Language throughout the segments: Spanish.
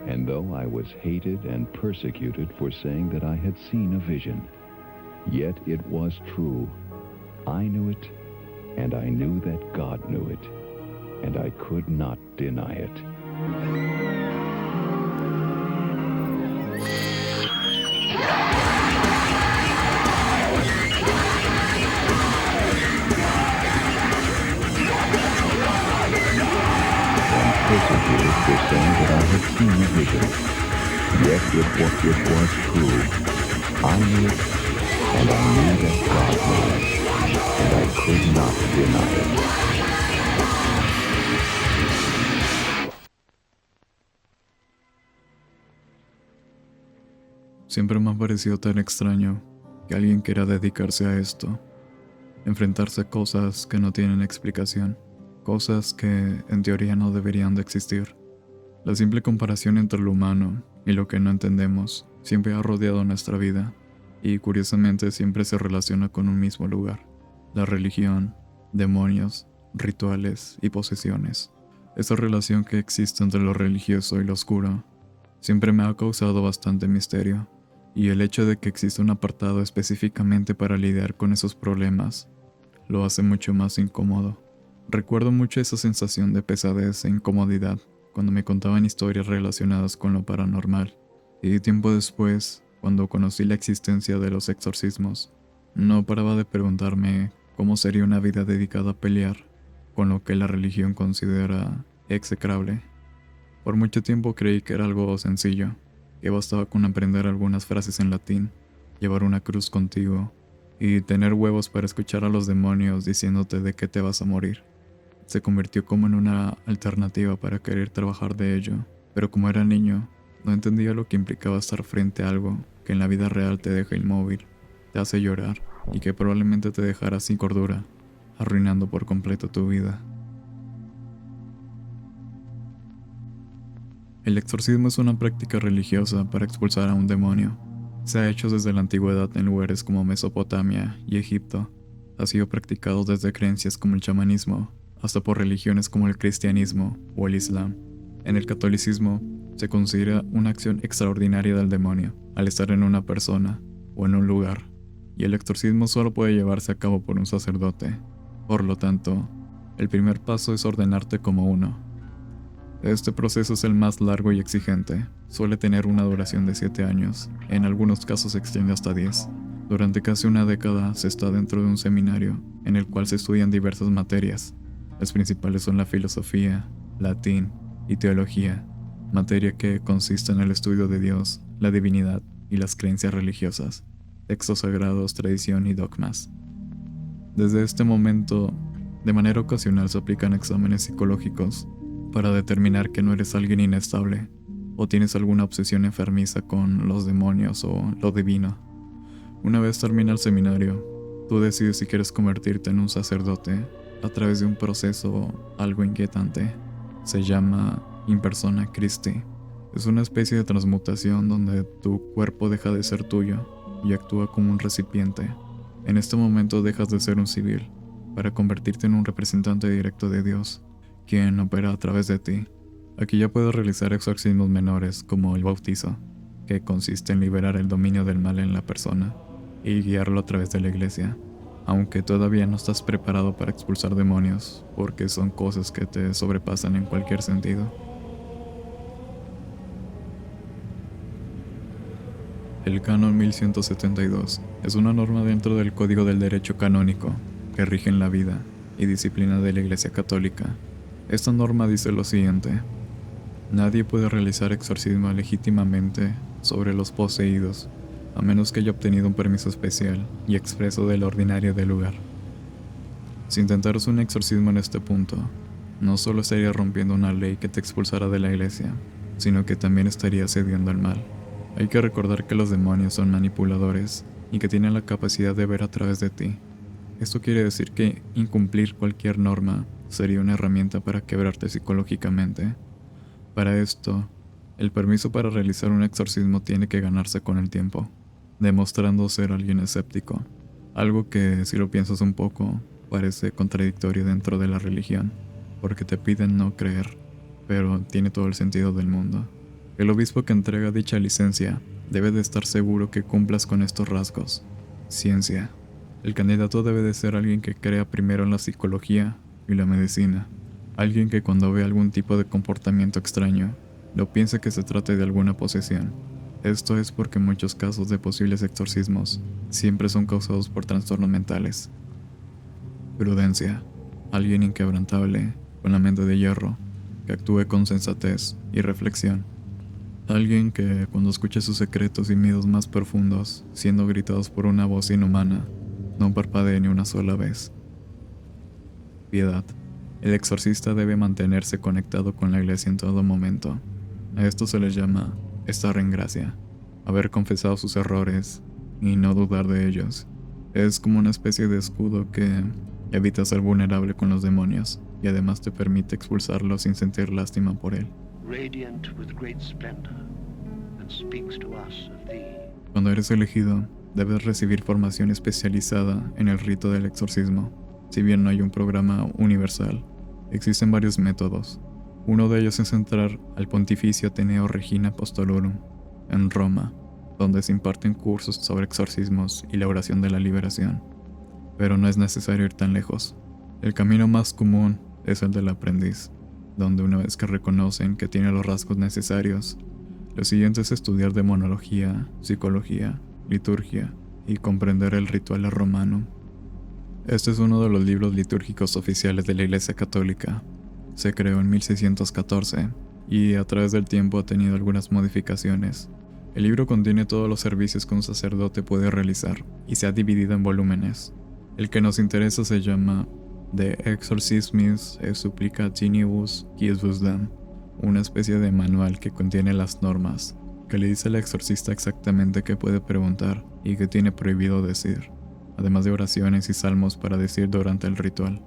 And though I was hated and persecuted for saying that I had seen a vision, yet it was true. I knew it, and I knew that God knew it, and I could not deny it. Persecuted for saying that I had seen a vision, yet it was true. I knew it, and I knew that God knew it, and I could not deny it. Siempre me ha parecido tan extraño que alguien quiera dedicarse a esto, enfrentarse a cosas que no tienen explicación, cosas que en teoría no deberían de existir. La simple comparación entre lo humano y lo que no entendemos siempre ha rodeado nuestra vida y curiosamente siempre se relaciona con un mismo lugar: la religión, demonios, rituales y posesiones. Esa relación que existe entre lo religioso y lo oscuro siempre me ha causado bastante misterio, y el hecho de que exista un apartado específicamente para lidiar con esos problemas lo hace mucho más incómodo. Recuerdo mucho esa sensación de pesadez e incomodidad cuando me contaban historias relacionadas con lo paranormal, y tiempo después, cuando conocí la existencia de los exorcismos, no paraba de preguntarme cómo sería una vida dedicada a pelear con lo que la religión considera execrable. Por mucho tiempo creí que era algo sencillo, que bastaba con aprender algunas frases en latín, llevar una cruz contigo y tener huevos para escuchar a los demonios diciéndote de qué te vas a morir. Se convirtió como en una alternativa para querer trabajar de ello, pero como era niño, no entendía lo que implicaba estar frente a algo que en la vida real te deja inmóvil, te hace llorar y que probablemente te dejará sin cordura, arruinando por completo tu vida. El exorcismo es una práctica religiosa para expulsar a un demonio. Se ha hecho desde la antigüedad en lugares como Mesopotamia y Egipto. Ha sido practicado desde creencias como el chamanismo, hasta por religiones como el cristianismo o el islam. En el catolicismo, se considera una acción extraordinaria del demonio al estar en una persona o en un lugar, y el exorcismo solo puede llevarse a cabo por un sacerdote. Por lo tanto, el primer paso es ordenarte como uno. Este proceso es el más largo y exigente. Suele tener una duración de 7 años, en algunos casos se extiende hasta 10. Durante casi una década se está dentro de un seminario en el cual se estudian diversas materias. Las principales son la filosofía, latín y teología, materia que consiste en el estudio de Dios, la divinidad y las creencias religiosas, textos sagrados, tradición y dogmas. Desde este momento, de manera ocasional se aplican exámenes psicológicos para determinar que no eres alguien inestable o tienes alguna obsesión enfermiza con los demonios o lo divino. Una vez termina el seminario, tú decides si quieres convertirte en un sacerdote a través de un proceso algo inquietante. Se llama In Persona Christi. Es una especie de transmutación donde tu cuerpo deja de ser tuyo y actúa como un recipiente. En este momento dejas de ser un civil para convertirte en un representante directo de Dios, quien opera a través de ti. Aquí ya puedes realizar exorcismos menores como el bautizo, que consiste en liberar el dominio del mal en la persona y guiarlo a través de la iglesia, aunque todavía no estás preparado para expulsar demonios, porque son cosas que te sobrepasan en cualquier sentido. El Canon 1172 es una norma dentro del Código del Derecho Canónico que rige en la vida y disciplina de la Iglesia Católica. Esta norma dice lo siguiente: nadie puede realizar exorcismo legítimamente sobre los poseídos, a menos que haya obtenido un permiso especial y expreso del ordinario del lugar. Si intentaras un exorcismo en este punto, no solo estarías rompiendo una ley que te expulsará de la iglesia, sino que también estarías cediendo al mal. Hay que recordar que los demonios son manipuladores y que tienen la capacidad de ver a través de ti. Esto quiere decir que incumplir cualquier norma sería una herramienta para quebrarte psicológicamente. Para esto, el permiso para realizar un exorcismo tiene que ganarse con el tiempo, demostrando ser alguien escéptico, algo que, si lo piensas un poco, parece contradictorio dentro de la religión, porque te piden no creer, pero tiene todo el sentido del mundo. El obispo que entrega dicha licencia debe de estar seguro que cumplas con estos rasgos. Ciencia. El candidato debe de ser alguien que crea primero en la psicología y la medicina. Alguien que cuando ve algún tipo de comportamiento extraño, no piense que se trate de alguna posesión. Esto es porque muchos casos de posibles exorcismos siempre son causados por trastornos mentales. Prudencia. Alguien inquebrantable, con la mente de hierro, que actúe con sensatez y reflexión. Alguien que, cuando escuche sus secretos y miedos más profundos, siendo gritados por una voz inhumana, no parpadee ni una sola vez. Piedad. El exorcista debe mantenerse conectado con la iglesia en todo momento. A esto se les llama estar en gracia, haber confesado sus errores y no dudar de ellos. Es como una especie de escudo que evita ser vulnerable con los demonios y además te permite expulsarlos sin sentir lástima por él. Cuando eres elegido, debes recibir formación especializada en el rito del exorcismo. Si bien no hay un programa universal, existen varios métodos. Uno de ellos es entrar al Pontificio Ateneo Regina Apostolorum, en Roma, donde se imparten cursos sobre exorcismos y la oración de la liberación. Pero no es necesario ir tan lejos. El camino más común es el del aprendiz, donde una vez que reconocen que tiene los rasgos necesarios, lo siguiente es estudiar demonología, psicología, liturgia y comprender el ritual romano. Este es uno de los libros litúrgicos oficiales de la Iglesia Católica. Se creó en 1614 y a través del tiempo ha tenido algunas modificaciones. El libro contiene todos los servicios que un sacerdote puede realizar y se ha dividido en volúmenes. El que nos interesa se llama De Exorcismis et Supplicationibus Quiesbusdam, una especie de manual que contiene las normas, que le dice al exorcista exactamente qué puede preguntar y qué tiene prohibido decir, además de oraciones y salmos para decir durante el ritual.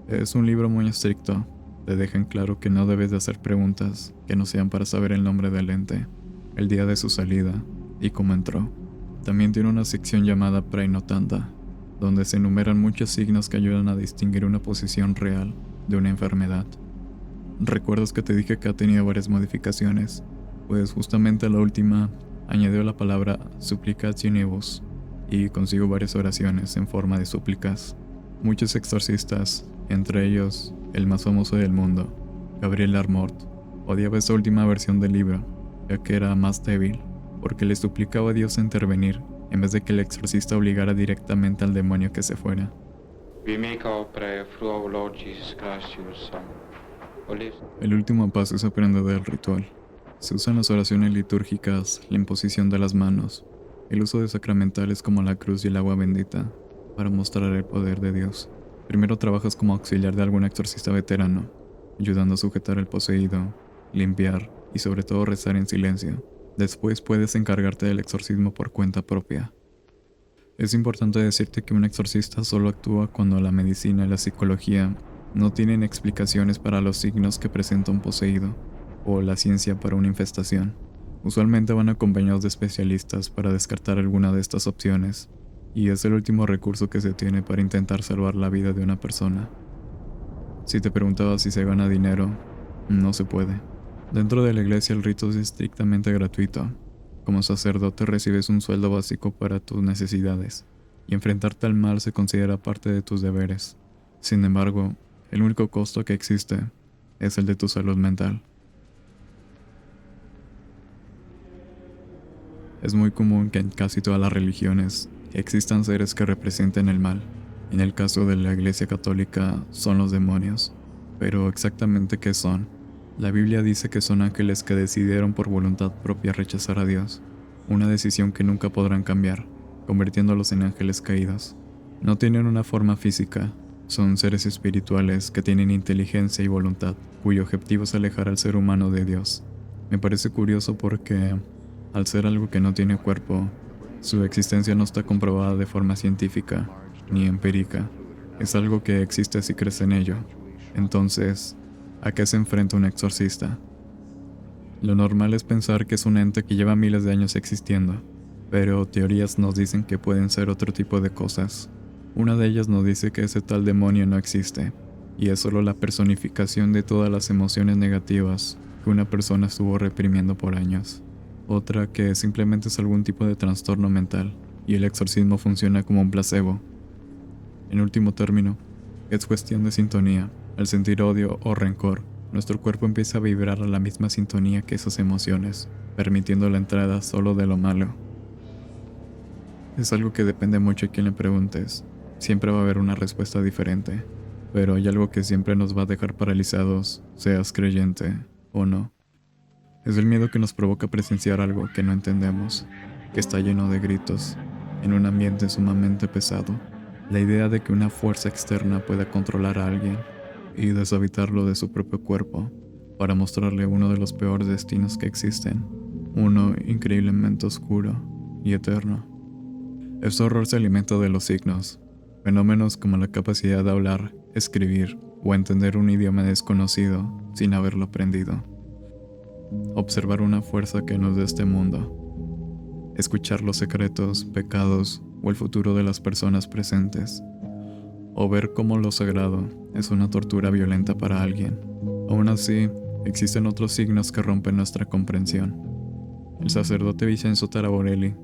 Es un libro muy estricto, te deja en claro que no debes de hacer preguntas que no sean para saber el nombre del ente, el día de su salida y cómo entró. También tiene una sección llamada Praenotanda, donde se enumeran muchos signos que ayudan a distinguir una posesión real de una enfermedad. ¿Recuerdas que te dije que ha tenido varias modificaciones? Pues justamente la última añadió la palabra supplicationibus y consigo varias oraciones en forma de súplicas. Muchos exorcistas, entre ellos el más famoso del mundo, Gabriel Larmort, odiaba esta última versión del libro, ya que era más débil, porque le suplicaba a Dios a intervenir en vez de que el exorcista obligara directamente al demonio que se fuera. El último paso es aprender del ritual. Se usan las oraciones litúrgicas, la imposición de las manos, el uso de sacramentales como la cruz y el agua bendita, para mostrar el poder de Dios. Primero trabajas como auxiliar de algún exorcista veterano, ayudando a sujetar al poseído, limpiar y sobre todo rezar en silencio. Después puedes encargarte del exorcismo por cuenta propia. Es importante decirte que un exorcista solo actúa cuando la medicina y la psicología no tienen explicaciones para los signos que presenta un poseído, o la ciencia para una infestación. Usualmente van acompañados de especialistas para descartar alguna de estas opciones, y es el último recurso que se tiene para intentar salvar la vida de una persona. Si te preguntabas si se gana dinero, no se puede. Dentro de la iglesia el rito es estrictamente gratuito. Como sacerdote recibes un sueldo básico para tus necesidades, y enfrentarte al mal se considera parte de tus deberes. Sin embargo, el único costo que existe es el de tu salud mental. Es muy común que en casi todas las religiones existan seres que representen el mal. En el caso de la Iglesia Católica son los demonios. Pero exactamente ¿qué son? La Biblia dice que son ángeles que decidieron por voluntad propia rechazar a Dios, una decisión que nunca podrán cambiar, convirtiéndolos en ángeles caídos. No tienen una forma física, son seres espirituales que tienen inteligencia y voluntad, cuyo objetivo es alejar al ser humano de Dios. Me parece curioso porque, al ser algo que no tiene cuerpo, su existencia no está comprobada de forma científica ni empírica. Es algo que existe si crees en ello. Entonces, ¿a qué se enfrenta un exorcista? Lo normal es pensar que es un ente que lleva miles de años existiendo, pero teorías nos dicen que pueden ser otro tipo de cosas. Una de ellas nos dice que ese tal demonio no existe, y es solo la personificación de todas las emociones negativas que una persona estuvo reprimiendo por años. Otra que simplemente es algún tipo de trastorno mental y el exorcismo funciona como un placebo. En último término, es cuestión de sintonía. Al sentir odio o rencor, nuestro cuerpo empieza a vibrar a la misma sintonía que esas emociones, permitiendo la entrada solo de lo malo. Es algo que depende mucho de quién le preguntes. Siempre va a haber una respuesta diferente, pero hay algo que siempre nos va a dejar paralizados, seas creyente o no. Es el miedo que nos provoca presenciar algo que no entendemos, que está lleno de gritos, en un ambiente sumamente pesado. La idea de que una fuerza externa pueda controlar a alguien y deshabitarlo de su propio cuerpo para mostrarle uno de los peores destinos que existen, uno increíblemente oscuro y eterno. Este horror se alimenta de los signos, fenómenos como la capacidad de hablar, escribir o entender un idioma desconocido sin haberlo aprendido. Observar una fuerza que no es de este mundo. Escuchar los secretos, pecados o el futuro de las personas presentes. O ver cómo lo sagrado es una tortura violenta para alguien. Aún así, existen otros signos que rompen nuestra comprensión. El sacerdote Vincenzo Taraborelli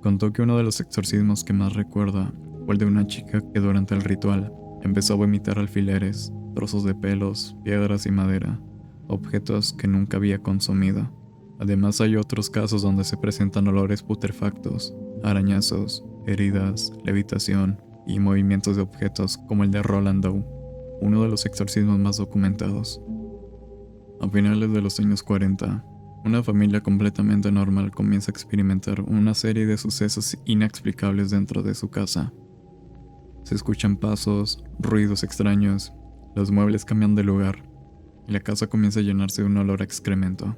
contó que uno de los exorcismos que más recuerda fue el de una chica que durante el ritual empezó a vomitar alfileres, trozos de pelos, piedras y madera, objetos que nunca había consumido. Además hay otros casos donde se presentan olores putrefactos, arañazos, heridas, levitación y movimientos de objetos como el de Roland Doe, uno de los exorcismos más documentados. A finales de los años 40, una familia completamente normal comienza a experimentar una serie de sucesos inexplicables dentro de su casa. Se escuchan pasos, ruidos extraños, los muebles cambian de lugar y la casa comienza a llenarse de un olor a excremento.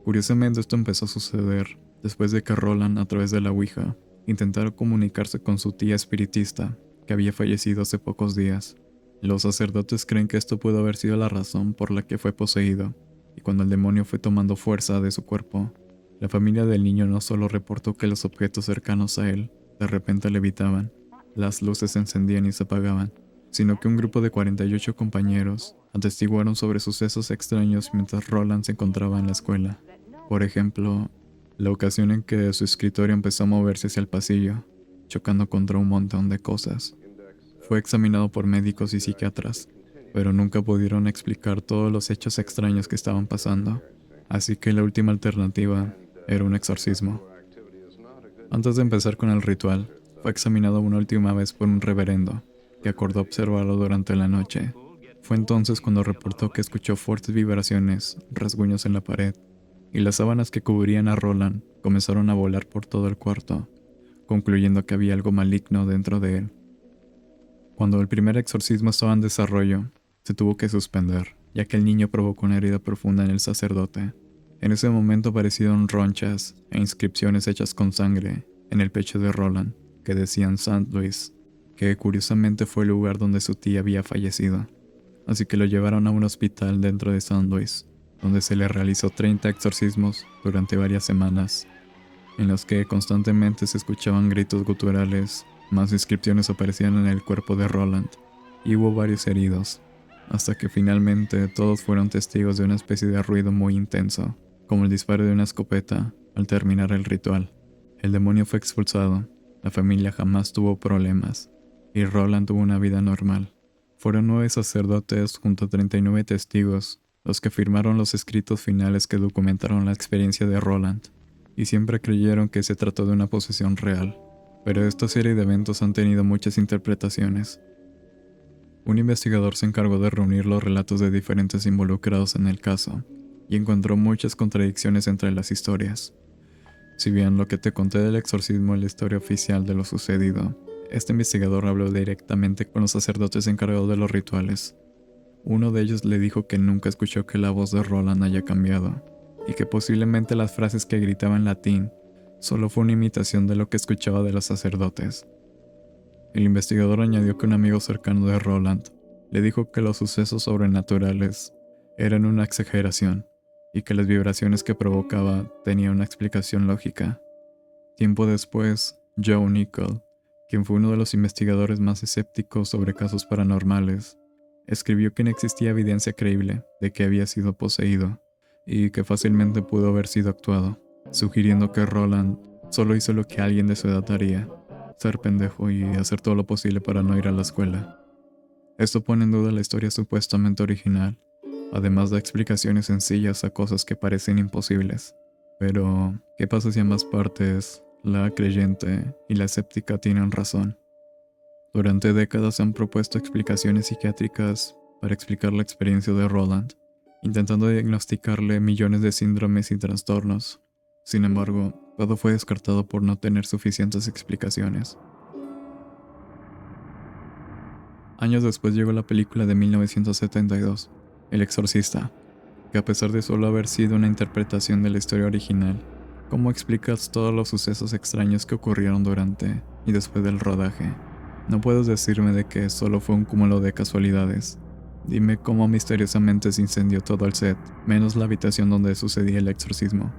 Curiosamente, esto empezó a suceder después de que Roland, a través de la Ouija, intentara comunicarse con su tía espiritista, que había fallecido hace pocos días. Los sacerdotes creen que esto pudo haber sido la razón por la que fue poseído, y cuando el demonio fue tomando fuerza de su cuerpo, la familia del niño no solo reportó que los objetos cercanos a él de repente levitaban, las luces se encendían y se apagaban, sino que un grupo de 48 compañeros atestiguaron sobre sucesos extraños mientras Roland se encontraba en la escuela. Por ejemplo, la ocasión en que su escritorio empezó a moverse hacia el pasillo, chocando contra un montón de cosas. Fue examinado por médicos y psiquiatras, pero nunca pudieron explicar todos los hechos extraños que estaban pasando, así que la última alternativa era un exorcismo. Antes de empezar con el ritual, fue examinado una última vez por un reverendo, que acordó observarlo durante la noche. Fue entonces cuando reportó que escuchó fuertes vibraciones, rasguños en la pared, y las sábanas que cubrían a Roland comenzaron a volar por todo el cuarto, concluyendo que había algo maligno dentro de él. Cuando el primer exorcismo estaba en desarrollo, se tuvo que suspender, ya que el niño provocó una herida profunda en el sacerdote. En ese momento aparecieron ronchas e inscripciones hechas con sangre en el pecho de Roland, que decían St. Louis, que curiosamente fue el lugar donde su tía había fallecido. Así que lo llevaron a un hospital dentro de St. Louis, donde se le realizó 30 exorcismos durante varias semanas, en los que constantemente se escuchaban gritos guturales, más inscripciones aparecían en el cuerpo de Roland, y hubo varios heridos, hasta que finalmente todos fueron testigos de una especie de ruido muy intenso, como el disparo de una escopeta al terminar el ritual. El demonio fue expulsado, la familia jamás tuvo problemas, y Roland tuvo una vida normal. Fueron 9 sacerdotes junto a 39 testigos los que firmaron los escritos finales que documentaron la experiencia de Roland, y siempre creyeron que se trató de una posesión real, pero esta serie de eventos han tenido muchas interpretaciones. Un investigador se encargó de reunir los relatos de diferentes involucrados en el caso, y encontró muchas contradicciones entre las historias. Si bien lo que te conté del exorcismo es la historia oficial de lo sucedido, este investigador habló directamente con los sacerdotes encargados de los rituales. Uno de ellos le dijo que nunca escuchó que la voz de Roland haya cambiado, y que posiblemente las frases que gritaba en latín solo fue una imitación de lo que escuchaba de los sacerdotes. El investigador añadió que un amigo cercano de Roland le dijo que los sucesos sobrenaturales eran una exageración, y que las vibraciones que provocaba tenían una explicación lógica. Tiempo después, Joe Nickell, quien fue uno de los investigadores más escépticos sobre casos paranormales, escribió que no existía evidencia creíble de que había sido poseído, y que fácilmente pudo haber sido actuado, sugiriendo que Roland solo hizo lo que alguien de su edad haría, ser pendejo y hacer todo lo posible para no ir a la escuela. Esto pone en duda la historia supuestamente original, además da explicaciones sencillas a cosas que parecen imposibles. Pero, ¿qué pasa si ambas partes, la creyente y la escéptica, tienen razón? Durante décadas se han propuesto explicaciones psiquiátricas para explicar la experiencia de Roland, intentando diagnosticarle millones de síndromes y trastornos. Sin embargo, todo fue descartado por no tener suficientes explicaciones. Años después llegó la película de 1972, El Exorcista, que a pesar de solo haber sido una interpretación de la historia original, ¿cómo explicas todos los sucesos extraños que ocurrieron durante y después del rodaje? No puedes decirme de que solo fue un cúmulo de casualidades. Dime cómo misteriosamente se incendió todo el set, menos la habitación donde sucedía el exorcismo,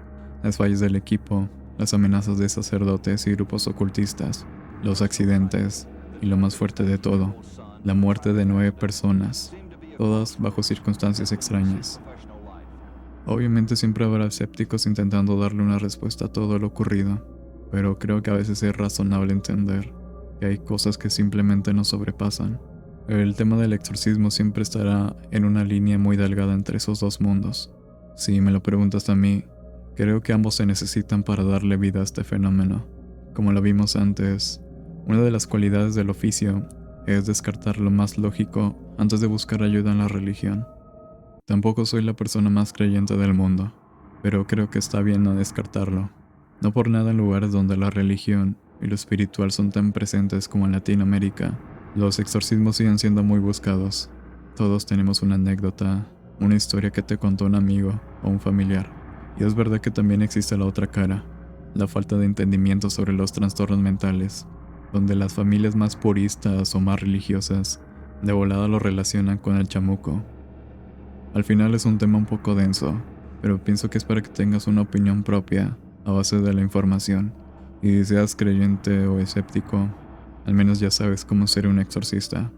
las fallas del equipo, las amenazas de sacerdotes y grupos ocultistas, los accidentes, y lo más fuerte de todo, la muerte de 9 personas, todas bajo circunstancias extrañas. Obviamente siempre habrá escépticos intentando darle una respuesta a todo lo ocurrido, pero creo que a veces es razonable entender que hay cosas que simplemente nos sobrepasan. El tema del exorcismo siempre estará en una línea muy delgada entre esos dos mundos. Si me lo preguntas a mí, creo que ambos se necesitan para darle vida a este fenómeno. Como lo vimos antes, una de las cualidades del oficio es descartar lo más lógico antes de buscar ayuda en la religión. Tampoco soy la persona más creyente del mundo, pero creo que está bien no descartarlo. No por nada en lugares donde la religión y lo espiritual son tan presentes como en Latinoamérica, los exorcismos siguen siendo muy buscados. Todos tenemos una anécdota, una historia que te contó un amigo o un familiar. Y es verdad que también existe la otra cara, la falta de entendimiento sobre los trastornos mentales, donde las familias más puristas o más religiosas de volada lo relacionan con el chamuco. Al final es un tema un poco denso, pero pienso que es para que tengas una opinión propia a base de la información. Y seas creyente o escéptico, al menos ya sabes cómo ser un exorcista.